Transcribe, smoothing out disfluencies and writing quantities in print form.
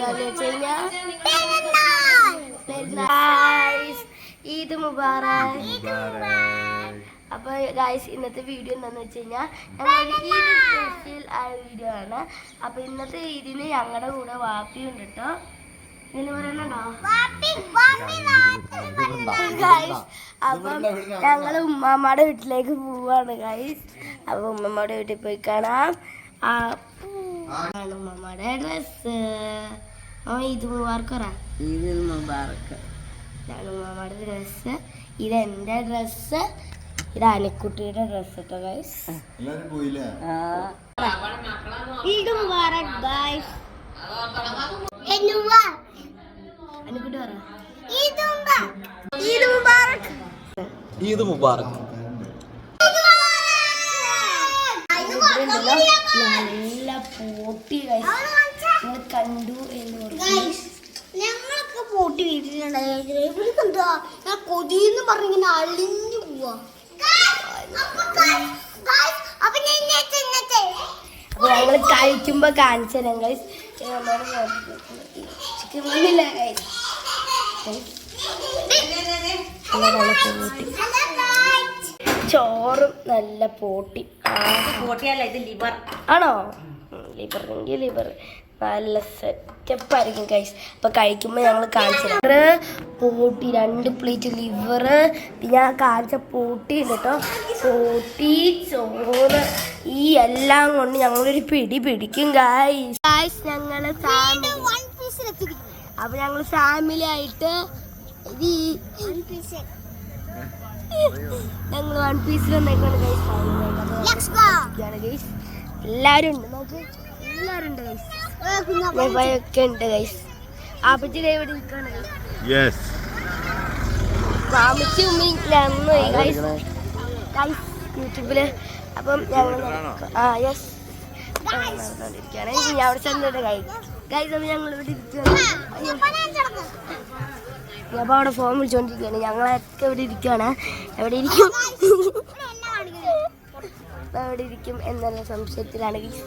എന്താന്ന് വെച്ച് കഴിഞ്ഞാൽ ഈദ് മുബാറക്. അപ്പോൾ ഗൈസ് ഇന്നത്തെ വീഡിയോ എന്താണെന്ന് വെച്ച് കഴിഞ്ഞാൽ ഞങ്ങളൊരു ഈദ് സ്പെഷ്യൽ ആയ വീഡിയോ ആണ്. അപ്പോൾ ഇന്നത്തെ ഈദിന് ഞങ്ങളുടെ കൂടെ വാപ്പിയുണ്ട് കേട്ടോ. ഇങ്ങനെ പറയണോ ഗൈസ്? അപ്പം ഞങ്ങൾ ഉമ്മാമ്മയുടെ വീട്ടിലേക്ക് പോവാണ് ഗൈസ്. അപ്പോൾ ഉമ്മമ്മയുടെ വീട്ടിൽ പോയി കാണാം. ഉമ്മമ്മയുടെ ഡ്രസ്സ് ഈദ് മുബാറക് പറ. ഈദ് മുബാറക്. ഇതാണ് ഉമ്മമ്മയുടെ ഡ്രസ്സ്. ഇതെന്റെ ഡ്രസ്സ്. ഇത് അനിക്കുട്ടിയുടെ ഡ്രസ്സ് കേട്ടോ ഗൈസ്. ഈദ് മുബാറക് ഗൈസ്. അനിക്കുട്ടി പറ ഈദ് മുബാറക്. ഈദ് മുബാറക്. നല്ല പോട്ടി ഗൈസ്. നിങ്ങൾ കണ്ടു എന്ന് ഞങ്ങളൊക്കെ പോട്ടി വീട്ടിലുണ്ടായിരുന്നെന്താ ഞാൻ കൊതിന്ന് പറഞ്ഞിങ്ങനെ അളിഞ്ഞു പോവാ. അപ്പൊ ഞങ്ങള് കഴിക്കുമ്പോ കാണിച്ചു തരാം ഗൈസ്. Chicken മീനില്ല guys. ചോറും നല്ല പോട്ടി. പോട്ടിയല്ല ഇത് ലിവർ ആണോ? ലിവറിൻ്റെ ലിവർ നല്ല സെറ്റപ്പ് ആയിരിക്കും ഗൈസ്. അപ്പൊ കഴിക്കുമ്പോ ഞങ്ങൾ കാണിച്ചു തരാം. പോട്ടി 2 പ്ലേറ്റ് ലിവർ, പിന്നെ ഞാൻ കാണിച്ച പോട്ടി ഉണ്ട് കേട്ടോ. പോട്ടി ചോറ് ഈ എല്ലാം കൊണ്ട് ഞങ്ങളൊരു പിടി പിടിക്കും ഗൈസ്. ഞങ്ങള് അപ്പൊ ഞങ്ങള് ഫാമിലി ആയിട്ട് ഞങ്ങൾ 1 പീസിൽ വന്നേക്കാണ് ഗൈസ്. ഗൈസ് എല്ലാരും ഉണ്ട്, നോക്ക് എല്ലാരും ഉണ്ട് ഗൈസ്. ഒക്കെ ഉണ്ട് ഗൈസ്. ആപ്പച്ചി ഇവിടെ നിൽക്കാണ് ഗൈസ്. മാമിച്ച് ഉമ്മ ഗൈസ് യൂട്യൂബില്. അപ്പം ഞങ്ങൾ യെസ് നടന്നുകൊണ്ടിരിക്കുകയാണ്. ഞാൻ അവിടെ ചെന്നിട്ട് ഗൈസ് അപ്പം ഞങ്ങൾ ഇവിടെ ഇരിക്കുകയാണ്. അപ്പോൾ അവിടെ ഫോൺ വിളിച്ചുകൊണ്ടിരിക്കുകയാണ്. ഞങ്ങളൊക്കെ ഇവിടെ ഇരിക്കുകയാണ്. എവിടെ ഇരിക്കും എന്നുള്ള സംശയത്തിലാണ് ഗൈസ്.